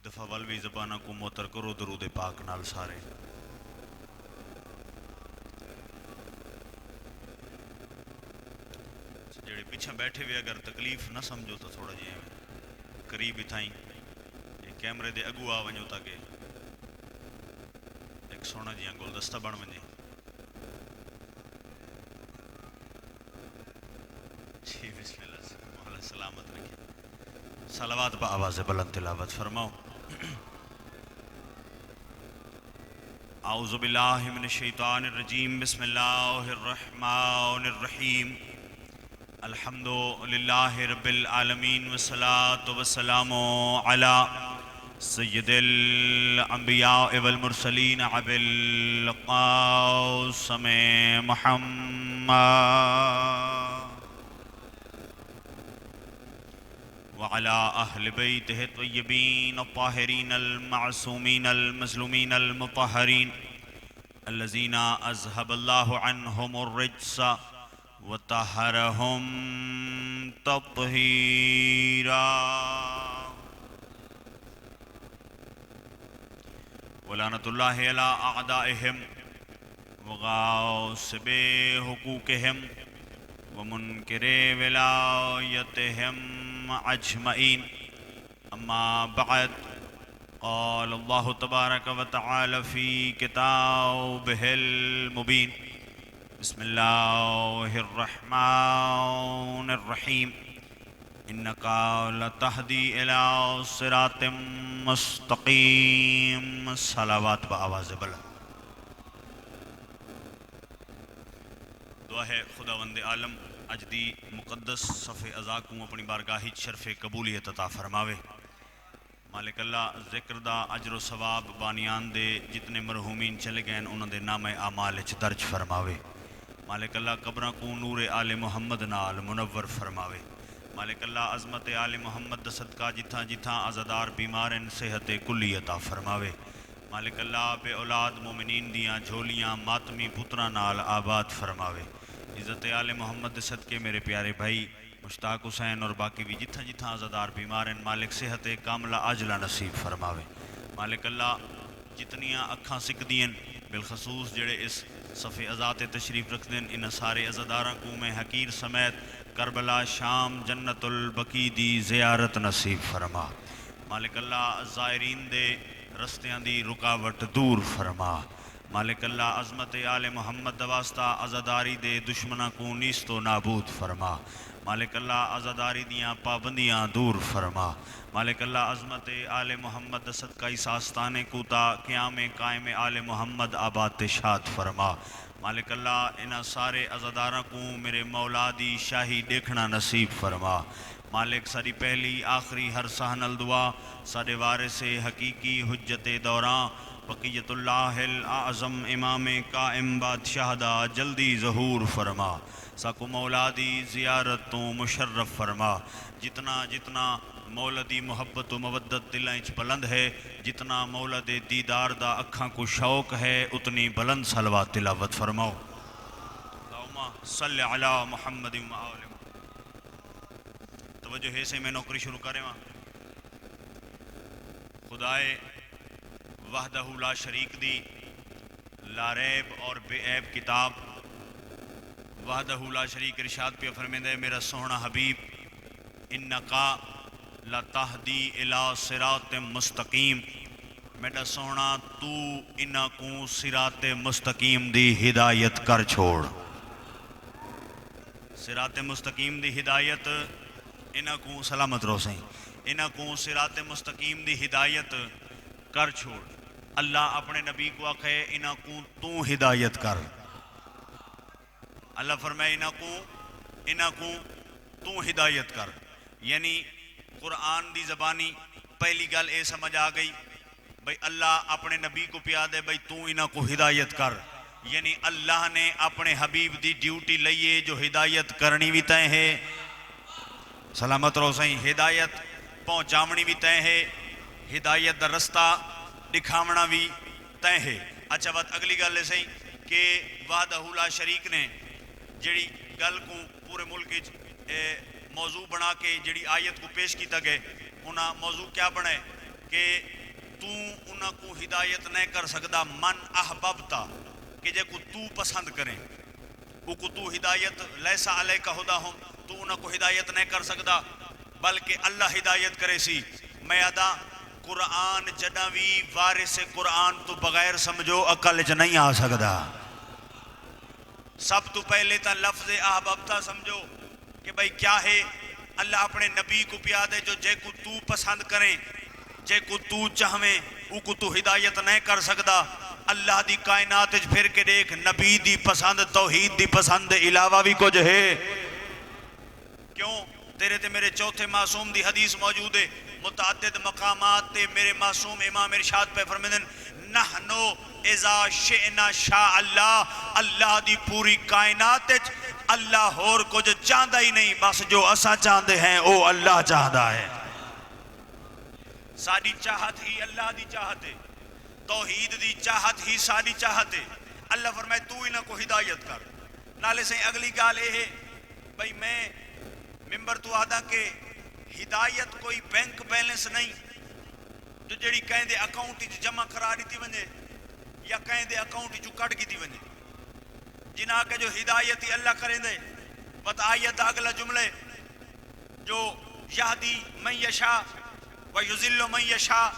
دفعہ والوی زبانہ کو موتر کرو درود پاک نال سارے. جڑے پیچھے بیٹھے ہوئے اگر تکلیف نہ سمجھو تو تھوڑا جی قریب ہی تھائیں کیمرے دے اگو آ ونجو تاکہ ایک سونا جی گلدستہ بن ونجے. جی بسم اللہ مولا سلامت رکھے. صلوات با آواز بلند تلاوت فرماؤ. اعوذ باللہ من الشیطان الرجیم بسم اللہ الرحمن الرحیم. الحمد للہ رب العالمین والصلاة والسلام علی سید الانبیاء والمرسلین ابی القاسم محمد وعلى أهل بيته الطيبين الطاهرين المعصومين المظلومين المطهرين الذين أذهب الله عنهم الرجس وطهرهم تطهيرا. ولعنة الله على أعدائهم وغاصب حقوقهم ومنكر ولايتهم اجمعین. اما بعد قال اللہ تبارک و تعالی فی کتابہ المبین. بسم اللہ الرحمن الرحیم. انک لتہدی الی صراط مستقیم. صلوات بآواز بلند. دعا ہے خداوند عالم اج دی مقدس صفحے ازا کو اپنی بارگاہی شرف قبولیت عطا فرماوے. مالک اللہ ذکر دا اجر و ثواب بانیان دے جتنے مرحومین چلے گئے انہوں دے نام اعمال اچ درج فرماوے. مالک اللہ قبراں کو نور آل محمد نال منور فرماوے. مالک اللہ عظمت آل محمد دا صدقہ جتھاں جتھاں عزادار بیمارن صحت کلی عطا فرماوے. مالک اللہ بے اولاد مومنین دیاں جھولیاں ماتمی پتراں نال آباد فرماوے. عزت آل محمد صدقے میرے پیارے بھائی مشتاق حسین اور باقی بھی جتھاں جتھاں عزادار بیمارن مالک صحت کاملہ عاجلہ نصیب فرماوے. مالک اللہ جتنیاں اکھاں سکدین بالخصوص جڑے اس صفحے ازات تشریف رکھ دین ان سارے عزاداراں کو میں حقیر سمیت کربلا شام جنت البقیع دی زیارت نصیب فرما. مالک اللہ زائرین دے رستیاں دی رکاوٹ دور فرما. مالک اللہ عظمت آل محمد واسطہ عزاداری دے دشمنہ کو نیست و نابود فرما. مالک اللہ عزاداری دیاں پابندیاں دور فرما. مالک اللہ عظمت آل محمد صدقہ اس آستانے کو تا قیام قائم آل محمد آباد شاد فرما. مالک اللہ انہاں سارے عزاداراں کو میرے مولا دی شاہی دیکھنا نصیب فرما. مالک ساری پہلی آخری ہر سہنل دعا سارے وارث حقیقی حجت دوراں بقیت اللہ الاعظم امام قائم بادشاہ دا جلدی ظہور فرما. ساکو مولا دی زیارت تو مشرف فرما. جتنا جتنا مولا دی محبت و مودت دلائیں چ بلند ہے جتنا مولا دے دیدار دا اکھاں کو شوق ہے اتنی بلند صلوات تلاوت فرماؤ. اللہم صلی علی محمد و آل محمد. توجہ ہے سے میں نوکری شروع کریں وہاں. خدائے وحدہ لا شریک دی لا ریب اور بے عیب کتاب وحدہ لا شریک ارشاد پہ فرمیندہ ہے میرا سونا حبیب انکا لتہدی الی صراط مستقیم. میرا سونا تو انہاں کو صراط مستقیم دی ہدایت کر چھوڑ. صراط مستقیم دی ہدایت انہاں کو سلامت رو سہیں انہاں کو صراط مستقیم دی ہدایت کر چھوڑ. اللہ اپنے نبی کو آکھے انہاں کو تو ہدایت کر. اللہ فرمائے انہاں کو تو ہدایت کر. یعنی قرآن دی زبانی پہلی گل اے سمجھ آ گئی بھئی اللہ اپنے نبی کو پیا دے بھئی تو انہاں کو ہدایت کر. یعنی اللہ نے اپنے حبیب دی ڈیوٹی لئیے جو ہدایت کرنی بھی تائیں ہے. سلامت رو سہیں ہدایت پہنچامنی بھی تائیں ہے ہدایت دا رستہ دکھاونا بھی تائیں ہے. اچھا بات اگلی گل ہے کہ وحدہ لا شریک نے جڑی گل کو پورے ملک موضوع بنا کے جڑی آیت کو پیش کیتا گئے انہاں موضوع کیا بنائے کہ تو انہاں کو ہدایت نہیں کر سکدا من احببتا کہ جے کو تو پسند کریں وہ کو تو ہدایت لیسا علیکہ ہداہم تو انہاں کو ہدایت نہیں کر سکدا بلکہ اللہ ہدایت کرے سی. میں ادا قرآن جنوی وارث قرآن تو بغیر سمجھو عقل چ نہیں آ سکدا. سب تو پہلے تا لفظ احببتا سمجھو کہ بھئی کیا ہے. اللہ اپنے نبی کو پیادے جو جے کو تو پسند کریں جے کو تو چاہویں او کو تو ہدایت نہیں کر سکدا. اللہ دی کائنات وچ پھر کے دیکھ نبی دی پسند توحید دی پسند علاوہ بھی کچھ ہے. کیوں تیرے تے میرے چوتھے معصوم دی حدیث موجود ہے. متعدد مقامات تے میرے معصوم امام ارشاد پہ فرمیدن نحنو اذا شئنا شاء اللہ. اللہ دی پوری کائنات وچ اللہ ہور کچھ چاہتا ہی نہیں بس جو اسا چاہتے ہیں او اللہ چاہتا ہے. ساری چاہت ہی اللہ دی چاہت ہے. توحید دی چاہت ہی ساری چاہت ہے. اللہ فرمائے تو انہاں کو ہدایت کر. نالے سے اگلی گال یہ ہے بھئی میں ممبر تو آدھا کہ ہدایت کوئی بینک بیلنس نہیں جو جڑی کہیں دے اکاؤنٹ جمع کرا دیتی ونجے یا کہیں دے اکاؤنٹ جو کٹ گی تھی ونجے. جنہاں کے جو ہدایتی اللہ کریں دے بت آیت اگلا جملے جو یہدی من یشاء و یذل من یشاء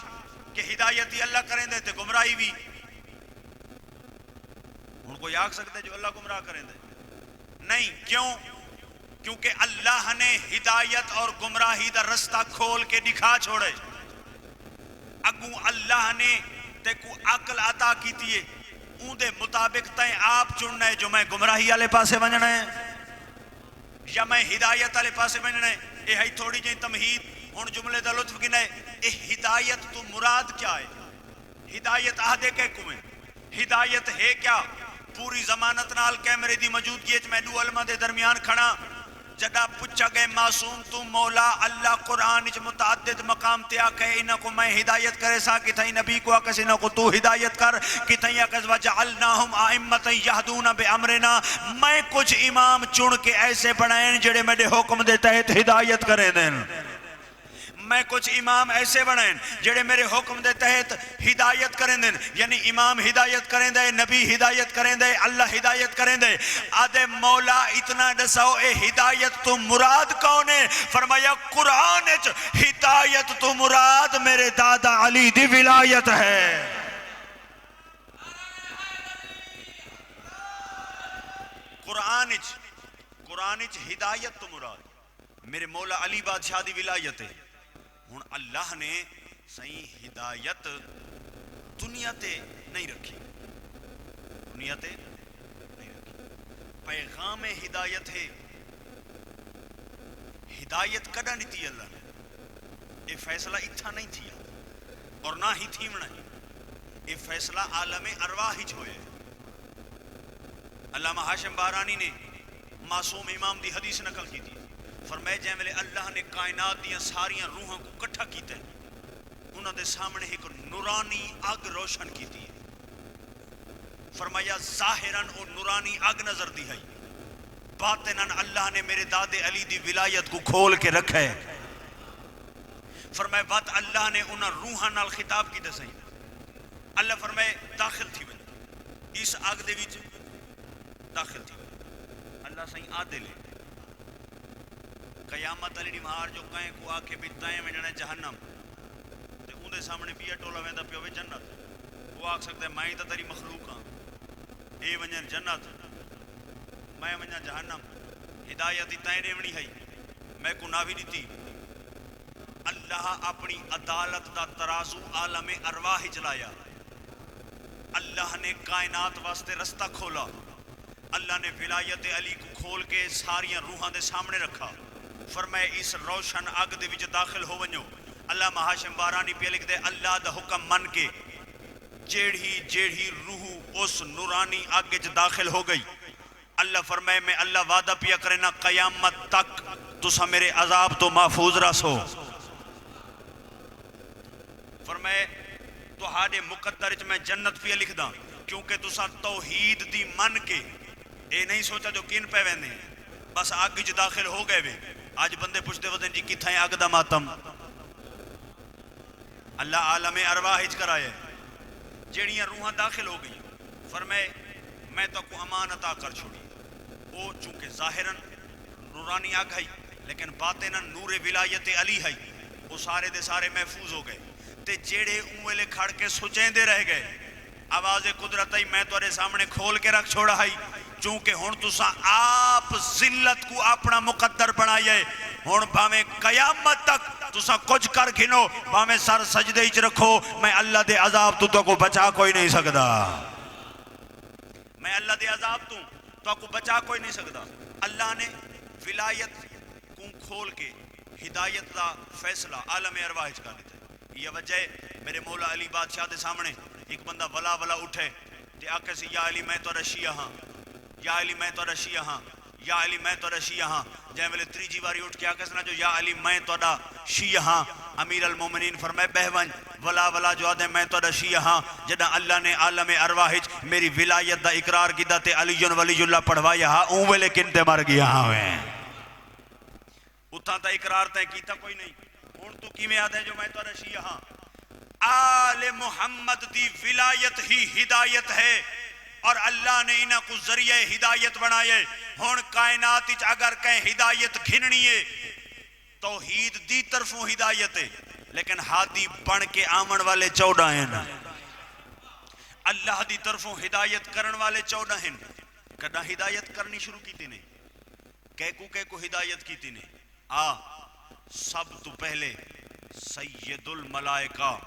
کہ ہدایتی اللہ کریں دے تے گمراہی بھی ان کو یاگ سکتے جو اللہ گمراہ کریں دے نہیں. کیوں؟ کیونکہ اللہ نے ہدایت اور گمراہی دا رستہ کھول کے دکھا چھوڑے. اگوں اللہ نے تے کو عقل عطا کی تیے اون دے مطابق تائیں آپ چننا ہے جو میں گمراہی والے پاسے ونجنا ہے یا میں ہدایت والے پاسے ونجنا ہے. یہ ہے تھوڑی جی تمہید. ہن جملے دا لطف گنا ہے. اے ہدایت تو مراد کیا ہے؟ ہدایت آدھے کہ کوئیں ہدایت ہے کیا؟ پوری ضمانت نال کیمرے دی موجودگی وچ میں دو علماء دے درمیان کھڑا جدا پوچھا گئے معصوم تو مولا اللہ قرآن وچ متعدد مقام تے آکھے انہاں کو میں ہدایت کرے سا کہ تھئی نبی کو آکھے انہاں کو تو ہدایت کر کہ تھئی آکھے وجعلناہم ائمۃ یہدون بامرنا میں کچھ امام چن کے ایسے بنائیں جڑے میرے حکم دے تحت ہدایت کریں دیں. میں کچھ امام ایسے بنائیں جڑے میرے حکم دے تحت ہدایت کریں دیں. یعنی امام ہدایت کریں دے نبی ہدایت کریں دے اللہ ہدایت کریں دے. آدھے مولا اتنا دساؤ اے ہدایت تو مراد کون ہے؟ فرمایا قرآن ہدایت تو مراد میرے دادا علی دی ولایت ہے. قرآن ہدایت تو مراد میرے مولا علی بادشاہ دی ولایت ہے. ہن اللہ نے صحیح ہدایت دنیا تے نہیں رکھی. دنیا تے نہیں رکھی. پیغام ہدایت ہے. ہدایت کدا نہیں تھی اللہ نے. یہ فیصلہ اتھا نہیں تھی اور نہ ہی تھی منا. یہ فیصلہ عالم ارواح ہی ہوئے. علامہ ہاشم بارانی نے معصوم امام دی حدیث نقل کی تھی. فرمائے جائیں ملے اللہ نے کائنات دیا ساریاں روحاں کو کٹھا کیتا ہے انہوں دے سامنے ایک نورانی اگ روشن کی تھی. فرمایا ظاہراً اور نورانی اگ نظر دی ہے باطناً اللہ نے میرے دادے علی دی ولایت کو کھول کے رکھا ہے. فرمائے بات اللہ نے انہاں روحاں نال خطاب کی دسائیں. اللہ فرمائے داخل تھی بن اس اگ دے وچ داخل تھی. اللہ سائیں آدھے لے قیامت علی نمہار جو کہیں کو آکھے بیتائیں میں جانے جہنم تے ان دے سامنے بیا ٹولا ویندہ پیوے جنت. وہ آکھ سکتے ہیں میں تا تیری مخلوق ہاں اے ونجن جنت میں ونجن جہنم. ہدایت تائیں ریونی ہے میں کو نہ بھی دیتی. اللہ اپنی عدالت دا ترازو عالم ارواح چلایا. اللہ نے کائنات واسطے رستہ کھولا. اللہ نے ولایت علی کو کھول کے ساریاں روحاں دے سامنے رکھا. فرمائے اس روشن اگ دے وچ داخل ہو ونجو. اللہ ہاشم بارانی پہ لکھ دے اللہ دا حکم من کے جیڑھی روح اس نورانی اگ وچ داخل ہو گئی. اللہ فرمائے میں اللہ وعدہ پیا کرنا قیامت تک تسا میرے عذاب تو محفوظ رسو. فرمائے تہاڈے مقدر وچ میں جنت پیا لکھ دا کیونکہ تسا توحید دی من کے اے نہیں سوچا جو کین پہ ویندے بس اگ وچ داخل ہو گئے وے. آج بندے پوچھتے ودن جی کتھائیں اگ دا ماتم اللہ عالم ارواح ہچ کرائے جیڑیاں روحاں داخل ہو گئی فرمائے میں تو کو امان عطا کر چھوڑی او چونکہ ظاہراً نورانی آگ ہے لیکن باطناً نور ولایت علی ہے وہ سارے دے سارے محفوظ ہو گئے تے جیڑے اوے کھڑ کے سچیں دے رہ گئے آواز قدرت ہی میں تورے سامنے کھول کے رکھ چھوڑا ہے چونکہ ہن تساں آپ ذلت کو اپنا مقدر بنائیے ہن بھاویں قیامت تک تساں کچھ کر گھنو بھاویں سر سجدے وچ رکھو میں اللہ دے عذاب تو کو بچا کوئی نہیں سکدا میں اللہ دے عذاب تو کو بچا کوئی نہیں سکدا اللہ نے ولایت کو کھول کے ہدایت دا فیصلہ عالم ارواح کر دیتا ہے یہ وجہ ہے میرے مولا علی بادشاہ دے سامنے ایک بندہ ولا اٹھے تے آکے سے یا علی میں تو رشیہ ہاں یا علی میں تو رشیہ ہاں یا علی میں تو رشیہ ہاں جائے ملے تریجی باری اٹھ کے آکے سنا جو یا علی میں تو شیہ ہاں امیر المومنین فرمائے بہون ولا جو آدھے میں تو رشیہ ہاں جدہ اللہ نے عالم ارواح میری ولایت دا اقرار کی دا تے علی ولی اللہ پڑھوایا ہاں اون ویلے کنتے مر گیا ہاں ہوئے اتھا تا اقرار تے کیتا کوئی نہیں ہون تو کی میں آدھے جو میں تو رشیہ ہاں آل محمد دی ولایت ہی ہدایت ہے اور اللہ نے انہاں کو ذریعہ ہدایت بنائے ہون کائنات اچ اگر کہیں ہدایت گھننی ہے توحید دی طرفوں ہدایت ہے لیکن ہادی بن کے آمن والے 14 ہیں اللہ دی طرفوں ہدایت کرن والے 14 ہیں کدہ ہدایت کرنی شروع کی تھی نے کہہ کو ہدایت کی تھی نے سب تو پہلے سید الملائکہ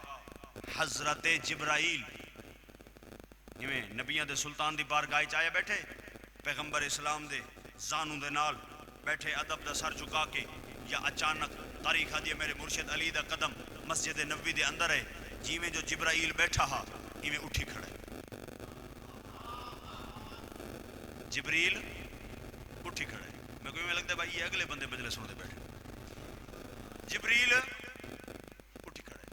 حضرت جبرائیل نبیان دے سلطان دی بارگاہ چاہے بیٹھے پیغمبر اسلام دے زانوں دے نال بیٹھے ادب دا سر چکا کے یا اچانک تاریخ دیئے میرے مرشد علی دا قدم مسجد نبوی دے اندر ہے جی میں جو جبرائیل بیٹھا ہا ہی میں اٹھی کھڑے جبریل اٹھی کھڑے میں کوئی میں لگتا ہے بھائی یہ اگلے بندے مجلس ہونے بیٹھے جبریل اٹھی کھڑے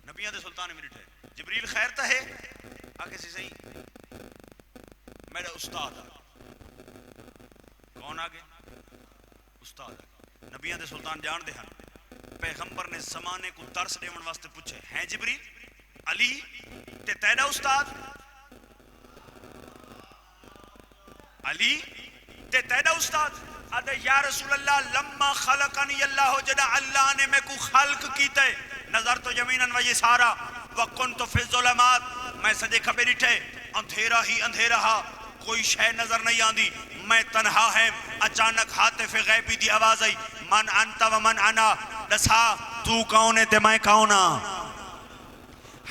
نبیان دے سلطان میں اٹھے جبریل خیر تا ہے آگے سے صحیح میرا استاد کون آگے استاد نبیان دے سلطان جان دے ہن پیغمبر نے زمانے کو درس دیون واسطے پوچھے ہیں جبریل علی تے تیرا استاد علی تے تیرا استاد آدھے یا رسول اللہ لما خلقنی اللہ جدا اللہ نے میں کو خلق کیتے نظر تو یمیناً و یہ سارا وکن تو فی الظلمات میں سجے کھبے ڈٹھے اندھیرا ہی اندھیرا ہا کوئی شے نظر نہیں آندی میں تنہا ہے اچانک حاطف غیبی دی آواز آئی من انتا و من انا دسا تو کون ہے تے میں کون ہاں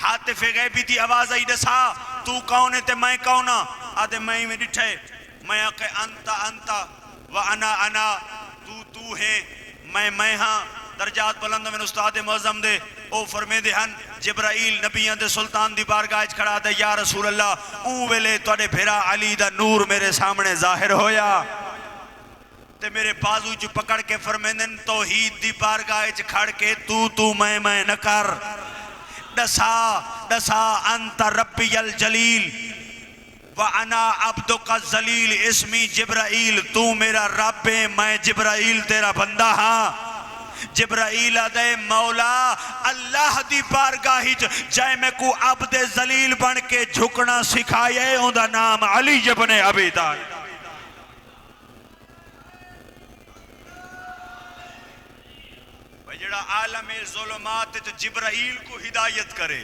حاطف غیبی دی آواز آئی دسا تو کون ہے تے میں کون ہاں آدھے میں ڈٹھے میں آکے انتا و انا تو ہے میں ہاں درجات بلند میں استاد معظم دے او فرمے دے ہن جبرائیل نبیان دے سلطان دی بارگاہ وچ کھڑا تے یا رسول اللہ اون ویلے تواڈے بھیرا علی دا نور میرے سامنے ظاہر ہویا تے میرے بازو چ پکڑ کے فرمیندن توحید دی بارگاہ وچ کھڑ کے تو میں نہ کر دسا انت ربی الجلیل وَأَنَا عَبْدُكَ الذَّلِيلِ اسمی جبرائیل تو میرا رب ہے میں جبرائیل تیرا بندہ ہاں جبرائیل دے مولا اللہ دی بارگاہ جائے میں کو عبد ذلیل بن کے جھکنا سکھائے ان دا نام علی ابن ابی طالب جڑا عالم ظلمات جبرائیل کو ہدایت کرے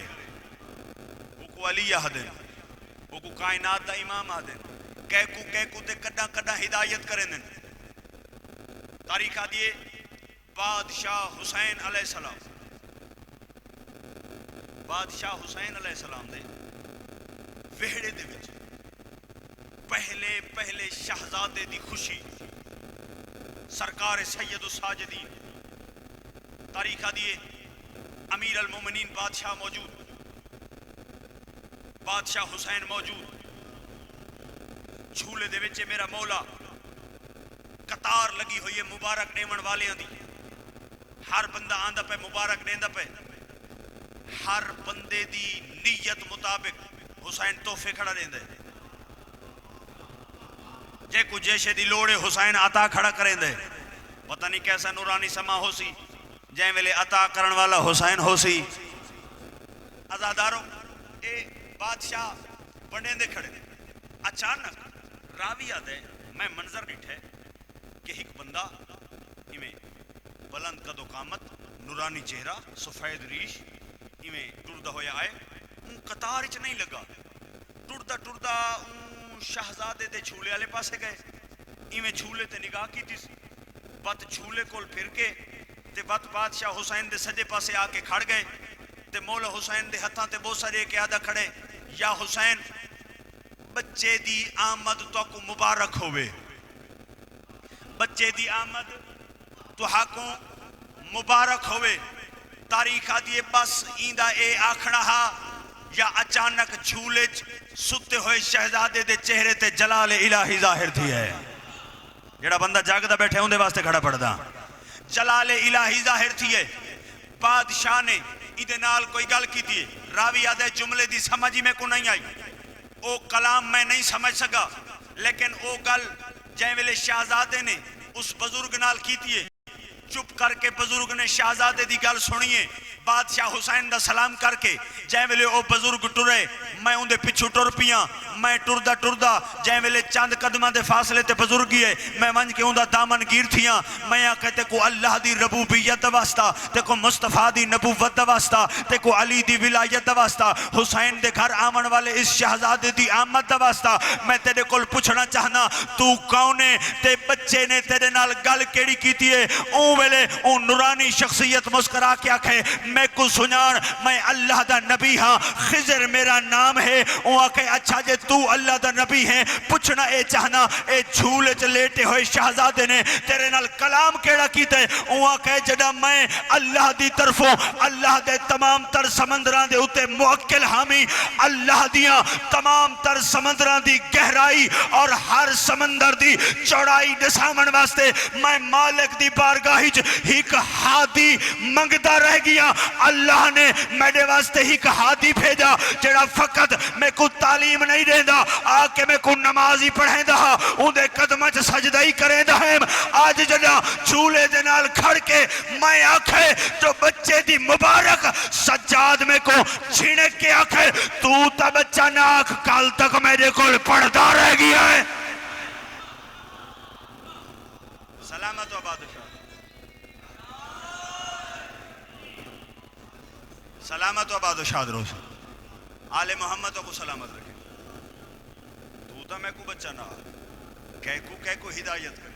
وہ کو علی آدھے وہ کو کائنات دا امام آدھے کہہ کو تے کڈا ہدایت کریں دیں تاریخ آدھیے بادشاہ حسین علیہ السلام دے وہڑے دے وچ پہلے شہزادے دی خوشی سرکار سید الساجدین تاریخ آدھیے امیر المومنین بادشاہ موجود بادشاہ حسین موجود جھولے دے وچے میرا مولا قطار لگی ہوئی ہے مبارک دیمن والے دی ہر بندہ آندہ پہ مبارک دیندہ پہ ہر بندے دی نیت مطابق حسین تحفے کھڑا دیندے جے کو جیشے دی لوڑے حسین عطا کھڑا کریں دے پتہ نہیں کیسا نورانی سما ہو سی جائیں ویلے عطا کرن والا حسین ہو سی ازاداروں اے بادشاہ بنے دے کھڑے اچانک راوی آدھے میں منظر ڈٹھے کہ ایک بندہ ایویں بلند قد و قامت نورانی چہرہ سفید ریش ایویں ٹردہ ہویا آئے ان قطار اچ نہیں لگا ٹردہ شہزادے دے جھولے والے پاسے گئے ایویں جھولے تے نگاہ کی تھی بت جھولے کول پھر کے تے بت بادشاہ حسین دے سجے پاسے آ کے کھڑ گئے تے مولا حسین دے ہتھاں تے بوسا دے کے آدھا کھڑے یا حسین بچے دی آمد تو کو مبارک ہوئے بچے دی آمد تو ہاکوں مبارک ہوئے تاریخ آدھیے بس ایندہ اے آکھنا ہا یا اچانک جھولے ستے ہوئے شہزادے دے چہرے تے جلال الہی ظاہر تھی ہے جڑا بندہ جاگدہ بیٹھے ہوں دے واسطے کھڑا پڑدا جلال الہی ظاہر تھی ہے بادشاہ نے ایدے نال کوئی گل کی تھی راوی آدھے جملے دی سمجھی میں کو نہیں آئی او کلام میں نہیں سمجھ سکا لیکن او گل جائیں ویلے شہزادے نے اس بزرگ نال کی تھی چپ کر کے بزرگ نے شہزادے دی گل سنیے بادشاہ حسین دا سلام کر کے جائیں ویلے او بزرگ ٹرے میں ان دے پچھو ٹر پیاں میں ٹردہ جائیں ویلے چاند قدمہ دے فاصلے تے بزرگی ہے میں ونج کے ان دا دامن گیر تھیاں میں کہتے کو اللہ دی ربوبیت واسطہ تے کو مصطفیٰ دی نبوت واسطہ تے کو علی دی ولایت واسطہ حسین دے گھر آمن والے اس شہزادے دی آمد واسطہ میں تیرے کول پوچھنا چاہنا تو کونے تے بچے نے تیرے نال گل کیڑی کیتی ہے اون ویلے اون نورانی شخصیت مسکرا کے آکھے میں کو سنان میں اللہ دا نبی ہاں خضر میرا نام ہے اون آکھے اچھا جے تو اللہ دا نبی ہیں پوچھنا اے چاہنا اے جھولے چ لیٹے ہوئے شہزادے نے تیرے نال کلام کیڑا کیتے اون آکھے جڑا میں اللہ دی طرفوں اللہ دے تمام تر سمندران دے اتے موکل حامی اللہ دیاں تمام تر سمندران دی گہرائی اور ہر سمندر دی چوڑائی دسامن واسطے میں مالک دی بارگاہی ایک ہادی منگتا رہ گیا اللہ نے میرے واسطے ایک ہادی بھیجا جڑا فقط میں کو تعلیم نہیں دیندا آکے میں کو نمازی پڑھیں دا ان دے قدمہ چ سجدہ ہی کریں دا آج جڑا جھولے دے نال کھڑ کے میں آکھے تو بچے دی مبارک سجاد میں کو چھڑک کے آکھے تو تا بچہ ناک کال تک میرے کو پڑھتا رہ گیا ہے سلامت و بادشاہ سلامت و آباد و شاد روز آل محمد کو سلامت رکھے تو تا میں کو بچہ نہ کہہ کو ہدایت کرے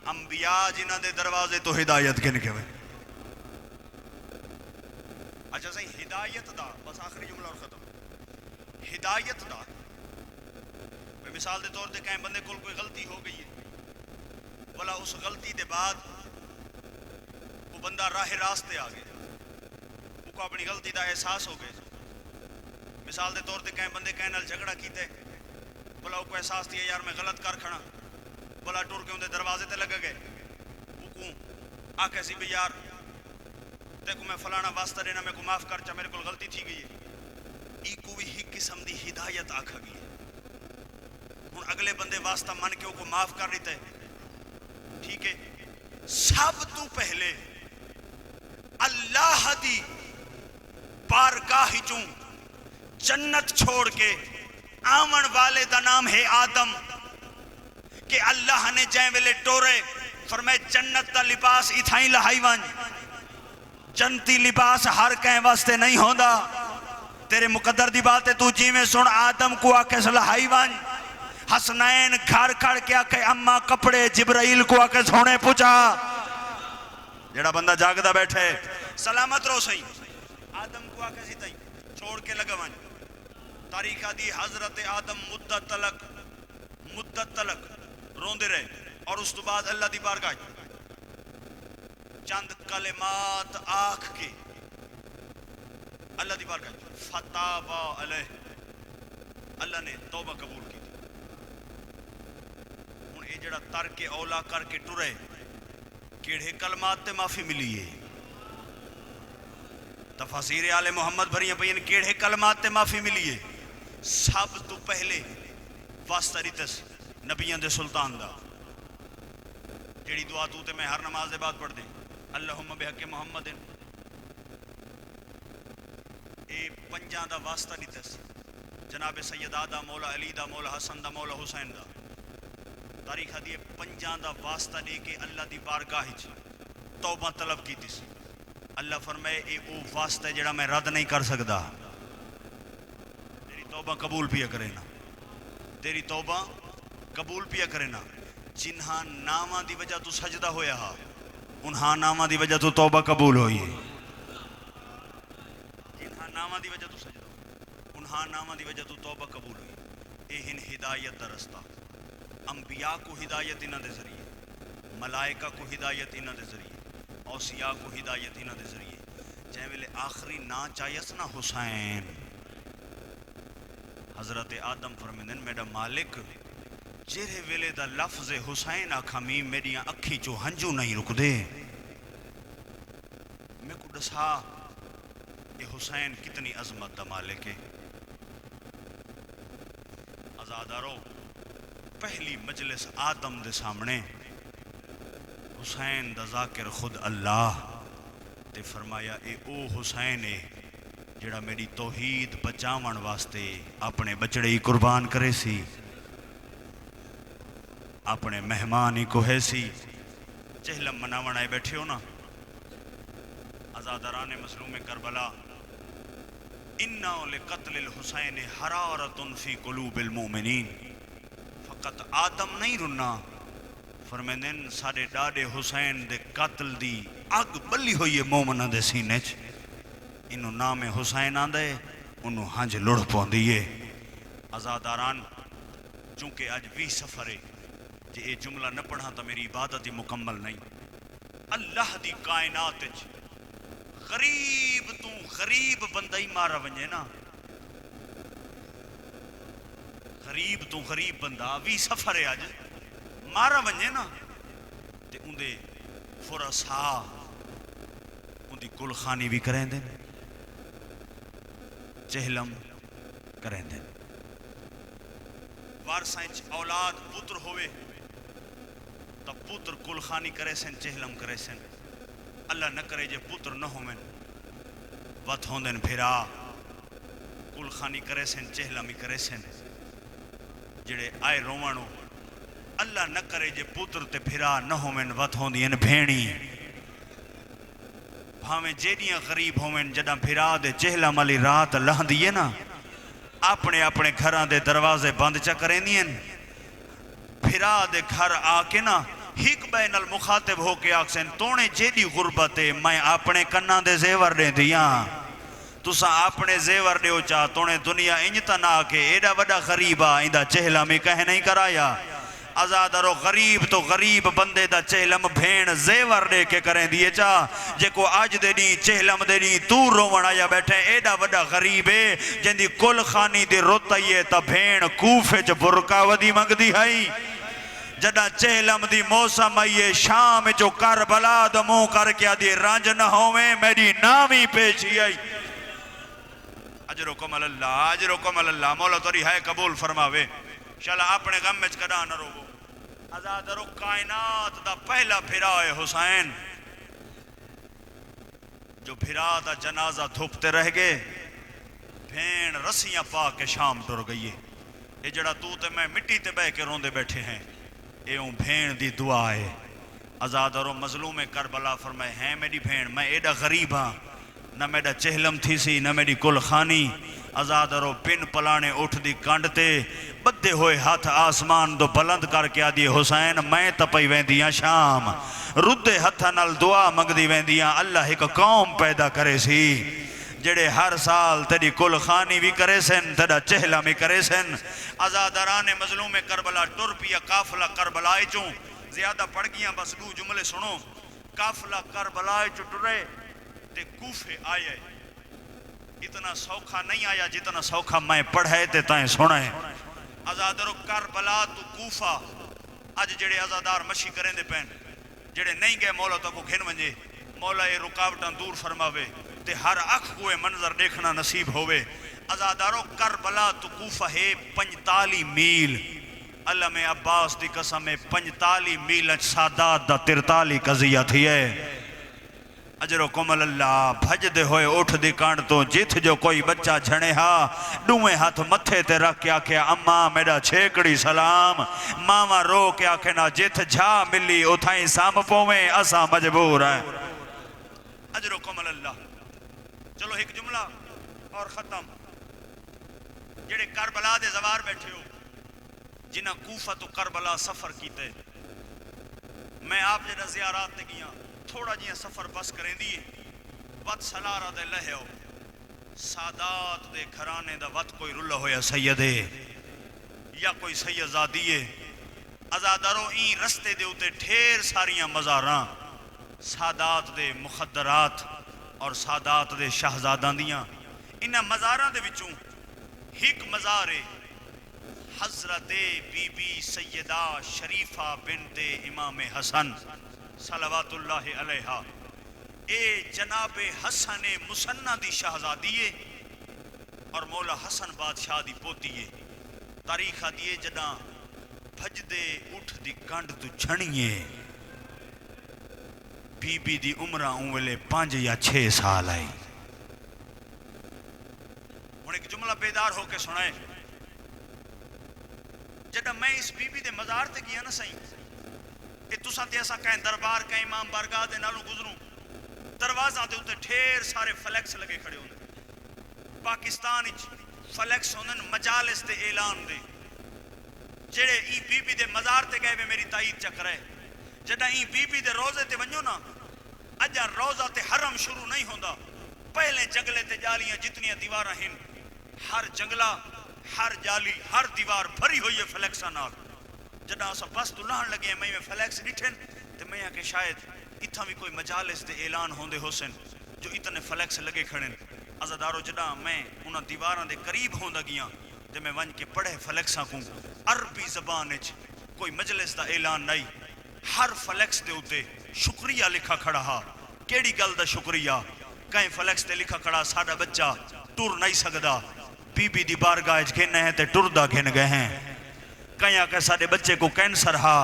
انبیاء جنہ دے دروازے تو ہدایت کے نکے ہوئے اچھا صحیح ہدایت دا بس آخری جملہ اور ختم ہدایت دا مثال دے طور دے کہیں بندے کوئی غلطی ہو گئی ہے بلا اس غلطی دے بعد وہ بندہ راہ راستے آ گئے کو اپنی غلطی دا احساس ہو گئے مثال دے طور تے کہیں بندے کہیں نال جھگڑا کیتے بلا کو احساس دیا یار میں غلط کر کھڑا بلا ٹور کے ان دے دروازے تے لگا گئے کو آکھے سی بھی یار دیکھو میں فلانا واسطہ دینا میں کو معاف کر چا میرے کو غلطی تھی گئی ہے ای کو بھی ایک قسم دی ہدایت آکھا گئی ہے ان اگلے بندے واسطہ من کے کو معاف کر رہتے ٹھیک ہے سب تو پہلے اللہ دی بارگاہ چوں جنت چھوڑ کے آمن والے دا نام ہے آدم کہ اللہ نے جائیں ویلے ٹورے فرمائے جنت دا لباس اتھائیں لہائی وانج جنتی لباس ہر کہیں واسطے نہیں ہوندا تیرے مقدر دی بات ہے تو جی میں سن آدم کو آکے لہائی وانج حسنین گھر کھڑ کے آکے اماں کپڑے جبرائیل کو آکے سونے پوچھا جڑا بندہ جاگدہ بیٹھے سلامت رو سہی آدم کو آکے سی تائی چھوڑ کے لگا وانج تاریخہ دی حضرت آدم مدت تلک روندے رہے اور اس تو بعد اللہ دی بارگاہ چند کلمات آکھ کے اللہ دی بارگاہ فتابا علیہ اللہ نے توبہ قبول کی ان اے جڑا ترک اولا کر کے ٹرے کیڑے کلمات تے معافی ملی ہے تفاسیر آل محمد بھریاں پہین کیڑے کلمات تے معافی ملی ہے سب تو پہلے واسطہ ریتس نبیان دے سلطان دا جیڑی دعا تو تے میں ہر نماز دے بعد پڑھ دیں اللہم بحق محمد اے پنجاں دا واسطہ دیتا سی، جناب سیدہ دا، مولا علی دا، مولا حسن دا، مولا حسین دا، تاریخ دی پنجاں دا واسطہ دے کے اللہ دی بارگاہ توبہ طلب کی سی۔ اللہ فرمائے اے او واسطہ ہے جڑا میں رد نہیں کر سکدا، تیری توبہ قبول پیا کرے نا، تیری توبہ قبول پیا کرے نا۔ جنہاں نامہ دی وجہ تو سجدہ ہویا ہا، انہاں نامہ دی وجہ تو توبہ قبول ہوئی ہے۔ جنہاں نامہ دی وجہ تو سجدہ ہویا، انہاں نامہ دی وجہ تو توبہ قبول ہوئی۔ اے ہن ہدایت دا رستہ، انبیاء کو ہدایت انہاں دے ذریعے، ملائکہ کو ہدایت انہاں دے ذریعے، اوصیاء کو ہدایت انہاں دے ذریعے۔ جے ویلے آخری نا چاہیس نا حسین، حضرت آدم فرمیندن میرا مالک جیرے ویلے دا لفظ حسین آکھامی میریاں اکھی چو ہنجو نہیں رک دے، میں کو دسا یہ حسین کتنی عظمت دا مالک ہے۔ آزادارو پہلی مجلس آدم دے سامنے حسین دا ذاکر خود اللہ تے فرمایا اے او حسین ہے جڑا میری توحید بچاون واسطے اپنے بچڑے ہی قربان کرے سی، اپنے مہمان ہی کوہے سی۔ چہلم مناون آئے بیٹھے ہو نا عزاداران مظلوم کربلا، اِنَّا لِقَتْلِ الْحُسَيْنِ حَرَارَةٌ فِي قُلُوبِ الْمُؤْمِنِينَ، فقط آدم نہیں رنا، فرمیندن ساڑے ڈاڈے حسین دے قتل دی اگ بلی ہوئی ہے مومنہ دے سینے چ، انہوں نام حسین آندے انہوں ہنج لڑ پوندیے۔ آزاداران چونکہ آج 20 سفر ہے جے یہ جملہ نہ پڑھا تو میری عبادت ہی مکمل نہیں۔ اللہ دی کائنات غریب تو غریب بندہ ہی مارا ونجے نا، غریب تو غریب بندہ 20 سفر ہے آج مارا ونجے نا، تے اندے فرسا اندی گل خانی بھی کریں دیں، چہلم کریں دیں۔ وارسائنچ اولاد پتر ہوئے تو پتر گل خانی کرے سن، چہلم کرے سن۔ اللہ نہ کرے جے پتر نہ ہومن وط ہوندن پھرا گل خانی کرے سن، چہلمی کرے سن جڑے آئے رومانو۔ اللہ نہ کرے جے پتر تے پھرا نہ ہومن وط ہوندین بھینی، بھاویں جیڑیاں غریب ہومن جڑا پھرا دے چہلم علی رات لہن دیئے نا، اپنے اپنے گھران دے دروازے بند چا کریں دین، پھرا دے گھر آکے نا ہک بین المخاطب ہو کے آکسن تونے جیدی غربتے میں اپنے کنان دے زیور دے دیاں، تسا اپنے زیور دے ہو چاہ تونے دنیا انجتا نہ آکے ایڈا وڈا غریبا اندہ چہلہ میں کہہ نہیں کرایا۔ آزادارو غریب تو غریب بندے دا چہلم بھین زیور دے کے کریں دیئے چاہ، جے کو آج دے نہیں چہلم دے نہیں تو روان آیا بیٹھے ایڈا وڈا غریب ہے جن دی کل خانی دی روتائیے تا بھین کوفے چ برکا ودی مگ دی ہائی، جدہ چہلم دی موسم آئیے شام جو کربلا دموں کر کے آدھی رنج نہ ہوئے میری نامی پیچھی آئی۔ اجرکم اللہ، اجرکم اللہ، مولا توری ہے قبول فرماوے، انشاءاللہ اپنے غم میں چکڑا نہ روگو۔ آزادارو کائنات دا پہلا پھرا ہے حسین، جو پھرا دا جنازہ دھوپتے رہ گئے، بھین رسیاں پا کے شام ٹر گئی ہے۔ یہ جڑا تو تے میں مٹی تے بہ کے روندے بیٹھے ہیں، اے اون بھین دی دعا ہے۔ آزادارو مظلوم کربلا فرمائے ہیں میری بھین میں ایڈا غریب ہاں، نہ میڈا چہلم تھی سی نہ میری کل خانی۔ آزادارو پن پلانے اٹھ دی کانڈتے بدے ہوئے ہاتھ آسمان دو بلند کر کے آدھی حسین میں تپئی ویندیاں شام، ردے ہتھا نال دعا مگ دی ویندیاں اللہ ایک قوم پیدا کرے سی جڑے ہر سال تیری کل خانی بھی کرے سن، تیرا چہلہ بھی کرے سن۔ آزاداران مظلوم کربلا ٹر پیا قافلہ کربلائے چوں زیادہ پڑھ گیاں، بس دو جملے سنو۔ قافلہ کربلائے چوں ٹرے تے کوفے آئے، اتنا سوکھا نہیں آیا جتنا سوکھا میں پڑھائے تے تائیں سنائے۔ آزادارو کربلا تو کوفہ آج جڑے آزادار مشی کریں دے پین، جڑے نہیں گئے مولا تو کو گھن ونجے، مولا یہ رکاوٹاں دور فرماوے تے ہر اکھ کوئے منظر دیکھنا نصیب ہوئے۔ آزادارو کربلا تو کوفہ ہے 45 میل، اللہ میں عباس دی قسم ہے 45 میل سادات دا 43 قضیہ تھی ہے۔ اجرو کمل اللہ بھج دے ہوئے اٹھ دی کانڈ تو جت جو کوئی بچہ جھنے ہا ڈوئے ہاتھ متھے تے رکھ کے آکھے اماں میرا چھیکڑی سلام ماما رو کے آکھے نا جت جھا ملی اتھائیں سام پویں اسا مجبور ہیں اجرو کمل اللہ چلو ایک جملہ اور ختم جڑے کربلا دے زوار بیٹھے ہو جنہ کوفہ تو کربلا سفر کیتے میں آپ جڑا زیارات تے گیا تھوڑا جیاں سفر بس کریں دیئے وقت سلارہ دے لہے ہو سادات دے گھرانے دا وقت کوئی رلہ ہویا سیدے یا کوئی سیدزادیے ازادارو این رستے دے ہوتے ٹھیر ساریاں مزاراں سادات دے مخدرات اور سادات دے شہزاداں دیاں انہاں مزاراں دے وچوں ایک مزارے حضرت بی بی سیدہ شریفہ بنت امام حسن صلوات اللہ علیہ اے جناب حسن مسنہ دی شہزادیے اور مولا حسن بادشاہ دی پوتیے تاریخہ دیے جنا بھج دے اٹھ دی کنڈ تو چھنیے بی بی دی عمرہ اونویلے 5 یا 6 سال آئی انہیں ایک جملہ بیدار ہو کے سنائے جڑا میں اس بی بی دے مزار تے گیا نا سائیں کہ تساں تے ایسا کہیں دربار کہیں امام بارگاہ دے نالوں گزروں دروازہ دے ہوتے ٹھیر سارے فلیکس لگے کھڑے ہوندے پاکستان فلیکس ہوندن مجالس دے اعلان دے جڑے ای بی بی دے مزار تے گئے میں میری تائید چک رہے جڑا ای بی بی دے روزے تے ونجو نا اجا روزہ تے حرم شروع نہیں ہوندا پہلے جنگلے تے جالیاں جتنی دیواراں ہن ہر جنگلہ ہر جالی ہر دیوار بھری ہوئی ہے فلیکساں نال جڑا اسا بس تو لہن لگے میں فلیکس ڈٹھن تے میں کہ شاید اتھا بھی کوئی مجالس دے اعلان ہوندے حسن جو اتنے فلیکس لگے کھڑن عزادارو جڑا میں انہاں دیواراں دے قریب ہوندا گیا تے میں ون کے پڑھے فلیکساں کو عربی زبان وچ کوئی مجلس دا اعلان نہیں ہر فلیکس دے اوتے شکریہ لکھا کھڑا ہا کیڑی گل دا شکریہ کہیں فلیکس تے لکھا کھڑا ساڈا بچہ ٹر نہیں سکدا بی بی دی بارگاہ وچ گھن ہیں تے ٹردا گھن گئے ہیں کہیں کہ ساڈے بچے کو کینسر ہا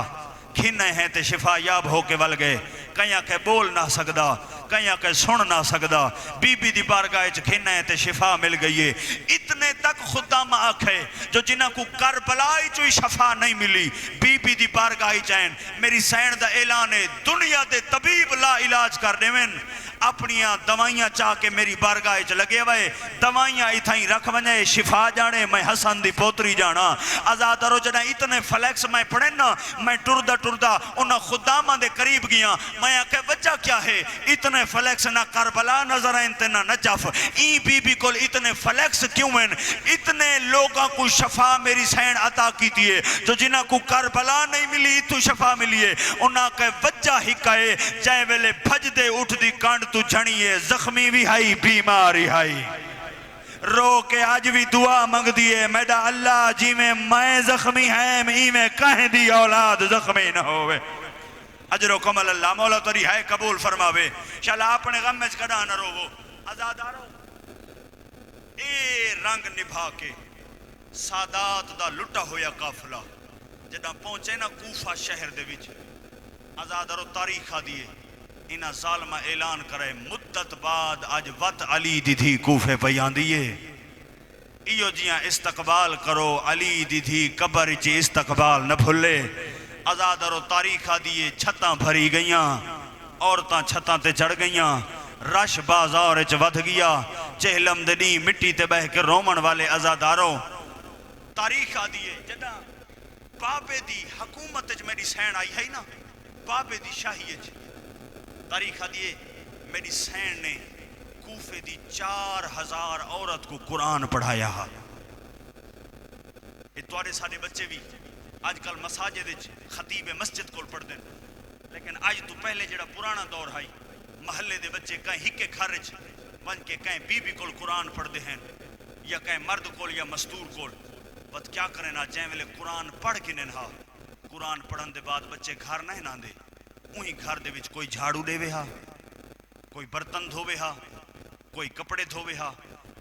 کھنے ہیں تے شفا یاب ہو کے ول گئے کہیں کہ بول نہ سکدا کہیں کہ سن نہ سکدا بی بی دی بارگاہ وچ کھنے ہیں تے شفا مل گئی ہے اتنے تک خدا ماں آکھے جو جنہاں کو کربلائی چوئی شفا نہیں ملی بی بی دی بارگاہ چین میری سین دا اعلان ہے دنیا دے طبیب لا علاج کر دیویں اپنیاں دوائیاں چاہ کے میری بارگاہ چ لگے ہوئے دوائیاں اتھائیں رکھ ونجے شفا جانے میں حسن دی پوتری جانا آزادارو جنا اتنے فلیکس میں پڑھن نا میں ٹردا انہاں خداماں دے قریب گیا میں کہ وجہ کیا ہے اتنے فلیکس نہ کربلا نظر آئیں تے نہ نجف این بی بی کول اتنے فلیکس کیوں ہیں اتنے لوگاں کو شفا میری سین عطا کی دیئے جو جنہاں کو کربلا نہیں ملی تو شفا ملیے انہاں کہ وجہ ہی کہے جائے ویلے بھج دے اٹھ دی کانڈ تو جھنیے زخمی بھی ہائی بیماری ہائی رو کے آج بھی دعا منگ دیئے میڈا اللہ جی میں زخمی ہیں میں کہیں دی اولاد زخمی نہ ہوئے اجر و کمل اللہ مولا تری ہے قبول فرماوے شالا اپنے غم میں کڑا نہ رو وہ ازادارو اے رنگ نبھا کے سادات دا لٹا ہویا قافلہ جدہ پہنچے نا کوفہ شہر دے وچ ازادارو تاریخہ دیئے انہا ظالمہ اعلان کرے مدت بعد آج وط علی دی تھی کوفے پیان دیئے ایو جیاں استقبال کرو علی دی تھی قبر چی استقبال نہ بھولے ازادارو تاریخہ دیئے چھتاں بھری گئیاں عورتاں چھتاں تے چڑھ گئیاں رش بازار چ ودھ گیا چہلم دنی مٹی تے بہ کے رومن والے ازادارو تاریخہ دیئے جدہ بابے دی حکومت چ میری سین آئی ہے نا بابے دی شاہی چ تاریخہ دیئے میری سین نے کوفے دی 4000 عورت کو قرآن پڑھایا ہا اتوارے سارے بچے بھی آج کل مساجد خطیب مسجد کول پڑھ دیں لیکن آج تو پہلے جڑا پرانا دور ہے محلے دے بچے کہیں ہکے خرچ بن کے کہیں بی بی کول قرآن پڑھ دے ہیں یا کہیں مرد کول یا مستور کول بات کیا کریں نا جائیں ویلے قرآن پڑھ کے ننہا قرآن پڑھن دے بعد بچے گھر نہیں نہ دے وہی گھر دے وچ کوئی جھاڑو دے وے ہا کوئی برتن دھوے ہا کوئی کپڑے دھوے ہا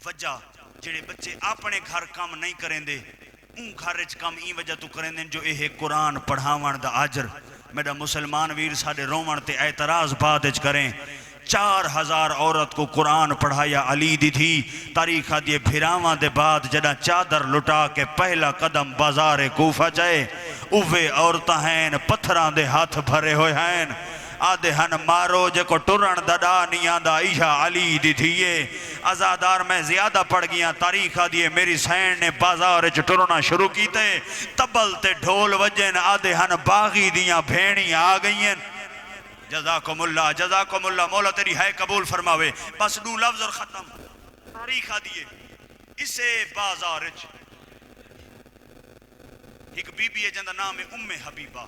وجہ جڑے بچے اپنے گھر کام نہیں کریں دے اون گھر وچ کام این وجہ تو کریں دے جو اے قرآن پڑھاون دا اجر میرا مسلمان ویر ساڈے رومن تے اعتراض بعد وچ کریں 4000 عورت کو قرآن پڑھایا علی دی تھی. تاریخ دیے بھراواں دے بعد جدہ چادر لٹا کے پہلا قدم بازار کوفہ جائے اوے عورتاں ہیں پتھران دے ہاتھ بھرے ہوئے ہیں آدھے ہن مارو جے کو ٹرن دڑا نیاں دا ایشا علی دی تھیے. ازادار میں زیادہ پڑھ گیا. تاریخ دیے میری سین نے بازار ٹرنا شروع کیتے تبل تے ڈھول وجن آدھے ہن باغی دیاں بھینی آ گئیں. جزاکم اللہ مولا تیری ہے قبول فرماوے. بس دو لفظ اور ختم. تاریخ دیے اسے بازار ایک بی بی ہے جندہ نام ہے ام حبیبہ.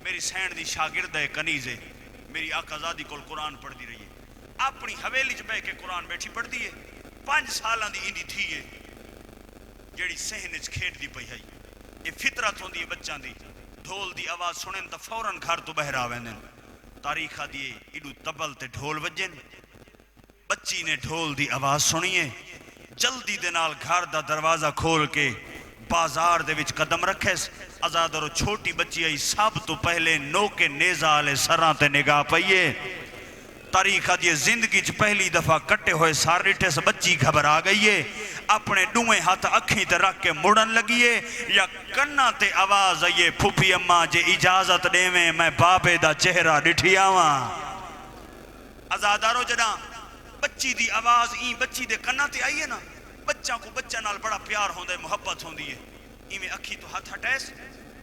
میری سین دی شاگرد ہے کنیزے. میری آقا زادی کول قرآن پڑھ دی رہی ہے. اپنی حویلی چ بہ کے قرآن بیٹھی پڑھ دی ہے. 5 سالاں دی اندی تھی ہے جیڑی سہن چ کھیڈ دی پئی ہے. یہ فطرت ہوندی ہے بچاں دی. ڈھول دی آواز سنن تے فوراً گھر تو باہر آ ویندن. تاریخ دیے ایڈو تبل تے ڈھول وجن. بچی نے ڈھول دی آواز سنیے جلدی دے نال گھر دا دروازہ کھول کے بازار دے وچ قدم رکھے. آزاد اور چھوٹی بچی آئی سب تو پہلے نو کے نیزہ آلے سران تے نگاہ پئیے. تاریخ دیے زندگی چ پہلی دفعہ کٹے ہوئے سارٹے سے بچی گھبرا گئیے. اپنے دوئیں ہاتھ اکھیں تے رکھ کے مڑن لگیے. یا کنا تے آواز آئیے پھوپھی اماں جے اجازت دیویں میں بابے دا چہرہ ڈٹھی آواں. آزادارو جڑا بچی دی آواز این بچی دے کنا تے آئیے نا بچہ کو بچہ نال بڑا پیار ہوندے محبت ہوندی ہے. ایویں اکھی تو ہاتھ ہٹیس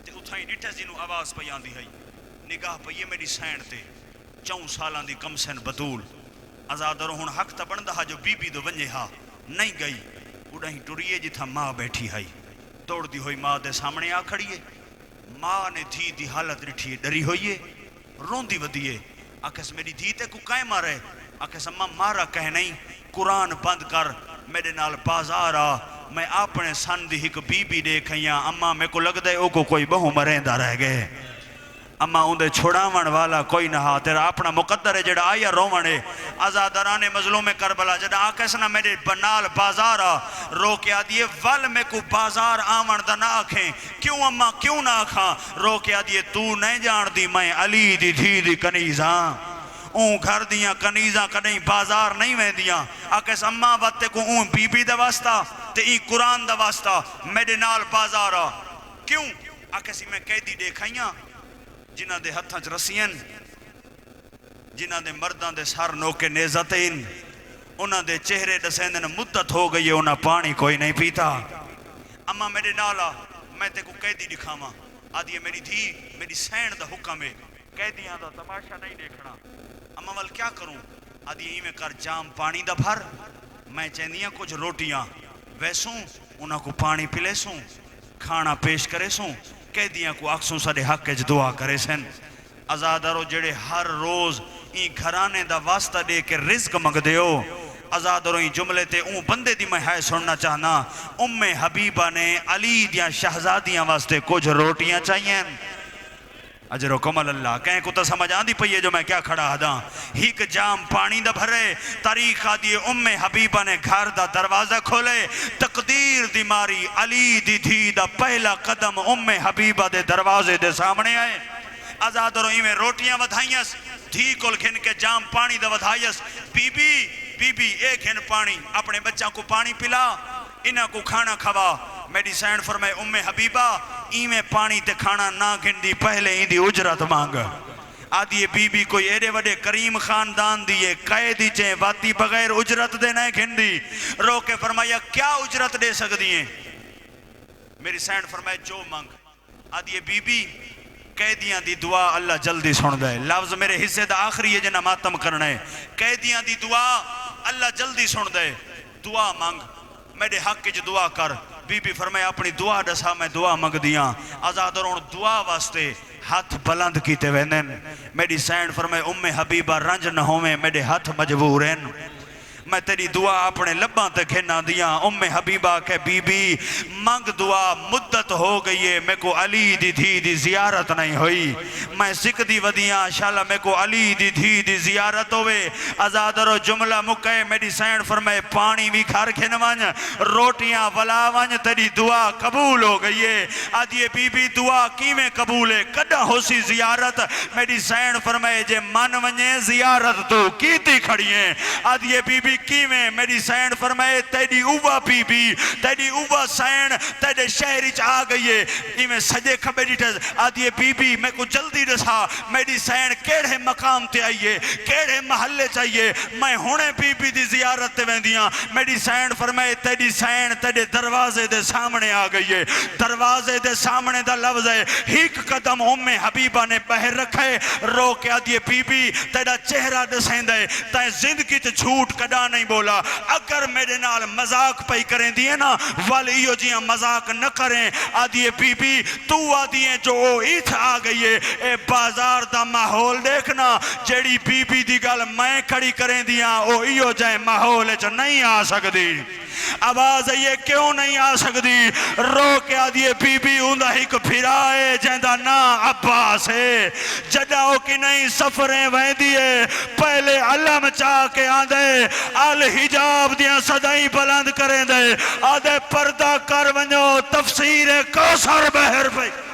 تے اتھائیں ڈٹھے جنوں آواز پئی آندی ہے. نگاہ پئیے میری سین تے 4 سالاں دی کم سن بطول. آزادارو ہن حق تا بندا جو بی بی دو ونجے ہا نہیں گئی. اڑیں ٹریے جتھا ماں بیٹھی ہے. توڑ دی ہوئی ماں دے سامنے آ کھڑیے. ماں نے دھی دی حالت ڈٹھی ڈری ہوئیے روندی ودیے. آکھس میری دھی تے کو کائیں مارے. آکھس اماں مارا کہہ نہیں قرآن بند کر میرے نال بازار آ میں اپنے سن دی ایک بی بی دیکھیاں. اماں میں کو لگ دے او کو کوئی بہو مریندا رہ گئے. اماں اندے چھڑاون والا کوئی نہ ہا تیرا اپنا مقدر ہے جڑا آیا روونے. آزادران مظلوم کربلا جڑا آکھس نہ میرے بنال بازار آ رو کے آدیے ول میں کو بازار آون دا نہ آکھیں. کیوں اماں کیوں نہ آکھاں. رو کے آدیے تو نہیں جان دی میں علی دی دھی دی کنیزاں. اون گھر دیاں کنیزاں کدیں بازار نہیں ویندیاں. آکھس اماں وتے کو اون بی بی دا واسطہ تے ای قرآن دا واسطہ میرے نال بازار آ. کیوں آکھس میں قیدی دیکھائیاں جنہ دے ہتھاں چ رسیاں جنہ دے مرداں دے سر نوکے نیزتین انہ دے چہرے دسیندن مدت ہو گئی ہے انہ پانی کوئی نہیں پیتا. اماں میرے نالا میں تے کو قیدی دکھاواں. آدھی میری دھی میری سین دا حکم ہے قیدیاں دا تماشا نہیں دیکھنا. اماں وال کیا کروں. آدھی ہی میں کر جام پانی دا بھر میں چہندیاں کچھ روٹیاں ویسوں انہ کو پانی پلے سوں کھانا پیش کرے سوں قیدیاں کو اکسوں سارے حق اچ دعا کرے سن. آزادارو جڑے ہر روز این گھرانے دا واسطہ دے کے رزق منگ دیو. آزادارو این جملے تے اون بندے دی میں ہے سننا چاہنا. ام حبیبہ نے علی دیاں شہزادیاں واسطے کچھ روٹیاں چاہیے. اجر و کمل اللہ کہیں کو تو سمجھ آن دی پئی ہے جو میں کیا کھڑا آدھاں. ہیک جام پانی دا بھرے. تاریخ آدھی ام حبیبہ نے گھر دا دروازہ کھولے. تقدیر دی ماری علی دی دھی دا پہلا قدم ام حبیبہ دے دروازے دے سامنے آئے. آزاد روئی میں روٹیاں ودھائیس دھی کل گھن کے جام پانی دا ودھائیس. بی بی ایک گھن پانی اپنے بچہ کو پانی پلا انہاں کو کھانا کھوا. میری سین فرمائے ام حبیبہ ایمیں پانی تے کھانا نہ گھندی پہلے ہی دی اجرت مانگ. آدھی بی بی کوئی ایڈے وڈے کریم خاندان دیئے قیدی چیں واتی بغیر اجرت دے نہ گھندی. رو کے فرمایا کیا اجرت دے سکتی ہیں. میری سین فرمائے جو مانگ. آدھی بی بی قیدیاں دی دعا اللہ جلدی سن دے. لفظ میرے حصے دا آخری ہے جنہ ماتم کرنا ہے. قیدیاں دی دعا اللہ جلدی سن دے. دعا مانگ میرے حق جو دعا کر. بی بی فرمائے اپنی دعا دسا میں دعا مانگ دیاں. آزادرون دعا واسطے ہاتھ بلند کیتے ویندن. میری سین فرمائے ام حبیبہ رنج نہ ہوئے میرے ہاتھ مجبور ہیں. میں تیری دعا اپنے لباں تے گھنا دیاں ام حبیبہ کہ بی بی منگ دعا مدت ہو گئی ہے میں کو علی دی دھی دی زیارت نہیں ہوئی میں سکھ دی ودیاں شالا میں کو علی دی دھی دی زیارت ہوئے ازادر و جملہ مکے میری سین فرمائے پانی بھی کھار کھن ونج روٹیاں ولا ونج تیری دعا قبول ہو گئی ہے آدھی بی بی دعا کی میں قبول ہے کدہ ہو سی زیارت میری سین فرمائے جے من ونجے زیارت تو کیتی کھڑی ہیں آدھی بی بی کی میں میری سین فرمائے تیری اوہ بی بی تیری اوہ سین تیرے شہری چاہ گئی ہے یہ میں سجے کھبے ڈیٹھز آدھی بی بی میں کو جلدی رسا میری سین کیڑے مقام تے آئیے کیڑے محلے چاہیے میں ہونے بی بی دی زیارت تے ویندیاں میری سین فرمائے تیری سین تیرے دروازے دے سامنے آ گئی ہے دروازے دے سامنے دا لفظ ہے ایک قدم ام حبیبہ نے بہر رکھے رو کے آدھی بی بی تیرا چہرہ دسیں دے تائیں زندگی تے جھوٹ کدا نہیں بولا اگر میرے نال مذاق پئی کریں دیئے نا والیو جیاں مذاق نہ کریں آدھی بی بی تو آدھی ہیں جو ایتھ آ گئی ہے اے بازار دا ماحول دیکھنا جیڑی بی بی دی گل میں کھڑی کریں دیاں او ایو جائے ماحول جو نہیں آ سکتی آواز یہ کیوں نہیں آ سکتی رو کے آدھی بی بی ہوندہ ایک پھرائے جیندہ نا عباس ہے جڑاؤ کی نہیں سفریں وہیں دیئے پہلے علم چاہ کے آدھے الحجاب دیاں صدائی بلند کریں دے آدھے پردہ کر ونجو تفسیر کوثر بہر پہ